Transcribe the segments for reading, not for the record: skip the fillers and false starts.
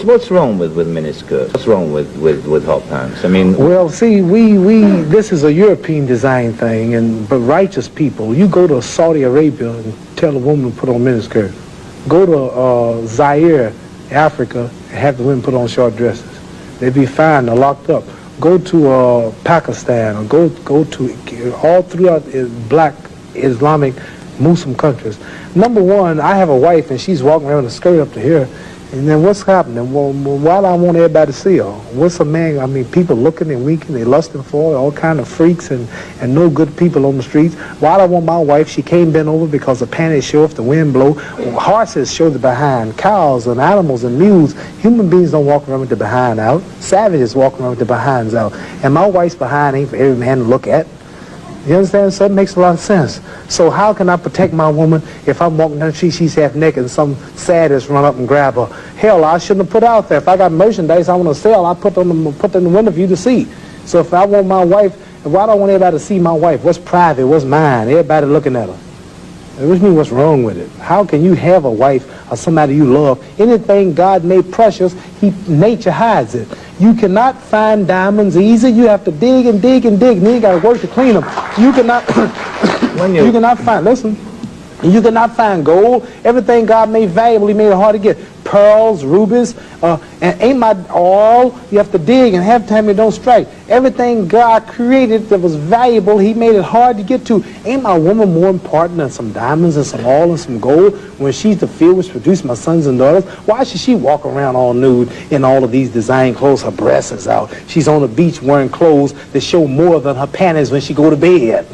what's wrong with miniskirts? What's wrong with hot pants? I mean, well, see, this is a European design thing, but righteous people, you go to Saudi Arabia and tell a woman to put on miniskirt. Go to Zaire, Africa, and have the women put on short dresses. They'd be fined or locked up. Go to Pakistan, or go to all throughout black Islamic Muslim countries. Number one, I have a wife and she's walking around with a skirt up to here, and then what's happening? Well, why do I want everybody to see her? What's a man? I mean, people looking and winking, they lusting for her, all kind of freaks and no good people on the streets. Why do I want my wife? She can't bend over because the panties show if the wind blow. Horses show the behind. Cows and animals and mules. Human beings don't walk around with the behind out. Savages walk around with the behinds out. And my wife's behind ain't for every man to look at. You understand? So it makes a lot of sense. So how can I protect my woman if I'm walking down the street, she's half naked, and some sadist run up and grab her? Hell, I shouldn't have put out there. If I got merchandise I want to sell, I put them in the window for you to see. So if I want my wife, why do I want everybody to see my wife? What's private? What's mine? Everybody looking at her. Which means what's wrong with it? How can you have a wife or somebody you love? Anything God made precious, nature hides it. You cannot find diamonds easy. You have to dig and dig and dig, and then you got to work to clean them. You cannot, you cannot find, listen, you cannot find gold. Everything God made valuable, He made it hard to get. Pearls, rubies, and ain't my all. You have to dig, and half the time it don't strike. Everything God created that was valuable, He made it hard to get to. Ain't my woman more important than some diamonds and some oil and some gold when she's the field which produced my sons and daughters? Why should she walk around all nude in all of these design clothes? Her breasts is out. She's on the beach wearing clothes that show more than her panties when she go to bed.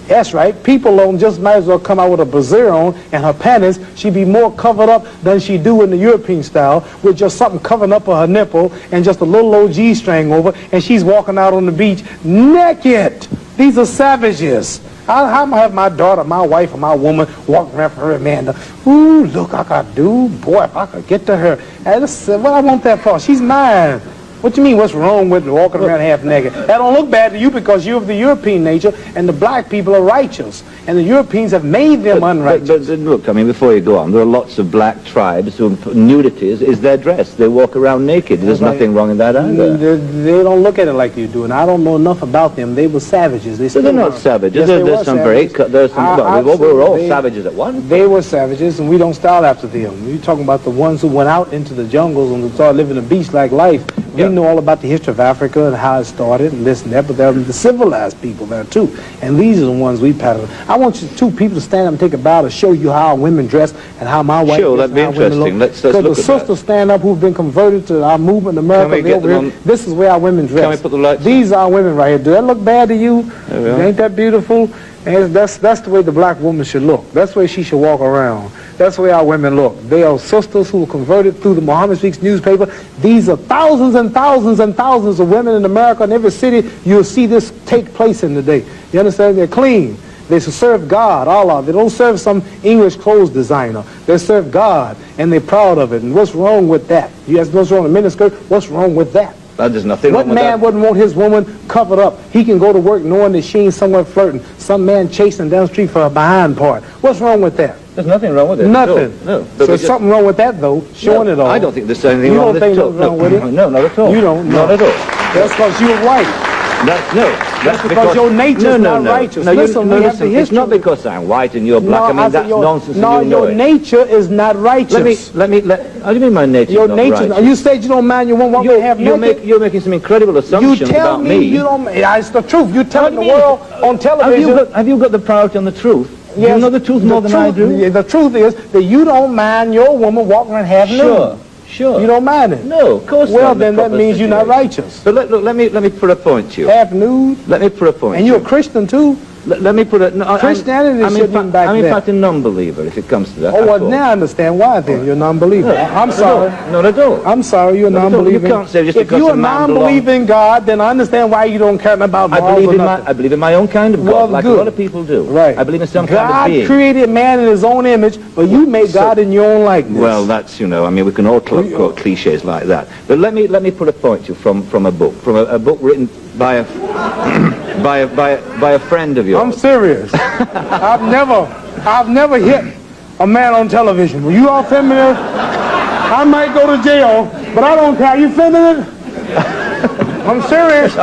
That's right. People just might as well come out with a brassiere on and her panties. She'd be more covered up than she do in the European style with just something covering up her nipple and just a little old G-string over, and she's walking out on the beach naked. These are savages. How am I have my daughter, my wife, or my woman walking around for her man? Ooh, look, I could do. Boy, if I could get to her. And what I want that for? She's mine. What do you mean, what's wrong with walking around half naked? That don't look bad to you because you're of the European nature, and the black people are righteous, and the Europeans have made them unrighteous. But look, I mean, before you go on, there are lots of black tribes who nudity is their dress. They walk around naked. There's nothing wrong in that either. They don't look at it like you do, and I don't know enough about them. They were savages. They're not savages. Yes, there's some savages. We were all savages at once. They were savages, and we don't style after them. You're talking about the ones who went out into the jungles and started living a beach-like life. We know all about the history of Africa and how it started and this and that, but there are the civilized people there too. And these are the ones we pattern. I want you two people to stand up and take a bow to show you how women dress and how my wife Sure, dress that'd be interesting. Let's look at that. Because the sisters stand up who've been converted to our movement in America. This is where our women dress. Can we put the lights These are women right here. Do that look bad to you? Ain't that beautiful? And that's the way the black woman should look. That's the way she should walk around. That's the way our women look. They are sisters who were converted through the Muhammad Speaks newspaper. These are thousands and thousands and thousands of women in America. In every city, you'll see this take place in today. You understand? They're clean. They serve God, Allah. They don't serve some English clothes designer. They serve God, and they're proud of it. And what's wrong with that? You ask what's wrong with miniskirt? What's wrong with that? There's nothing wrong with that. What man wouldn't want his woman covered up? He can go to work knowing that she ain't somewhere flirting. Some man chasing down the street for her behind part. What's wrong with that? There's nothing wrong with it. Nothing. No. So there's something wrong with that, though, showing it all. I don't think there's anything wrong with it. You don't think nothing wrong with it? No, not at all. You don't? Not at all. That's because you're white. That's because your nature's not righteous. No, listen, it's not because I'm white and you're black. I mean, that's nonsense. No, your nature is not righteous. How do you mean my nature is not righteous? You said you don't mind your woman walking half naked. You're making some incredible assumptions about me. You tell me you don't. It's the truth. You're telling the world on television. Have you got the priority on the truth? Yes, you know the truth more than I do? Yeah, the truth is that you don't mind your woman walking around half nude. Sure. You don't mind it? No, of course not. Well, then that means you're not righteous. But look, let me put a point to you. Half nude? Let me put a point. And you're a Christian too? Let me put it. No, Christianity shouldn't be back I'm in fact a non-believer if it comes to that. Oh, well, now I understand why then. You're a non-believer. I'm sorry. Not at all. I'm sorry, you're a non-believer. You can't say just if because you're a non-believer in God, then I understand why you don't care about morals or nothing. I believe in my own kind of God, like a lot of people do. Right. I believe in some kind of being. God created man in his own image, but you made God in your own likeness. Well, that's, I mean, we can all quote cliches like that. But let me put a point to you from a book written by a friend of yours. I'm serious. I've never hit a man on television. Were you all familiar? I might go to jail, but I don't care. You feeling it? I'm serious.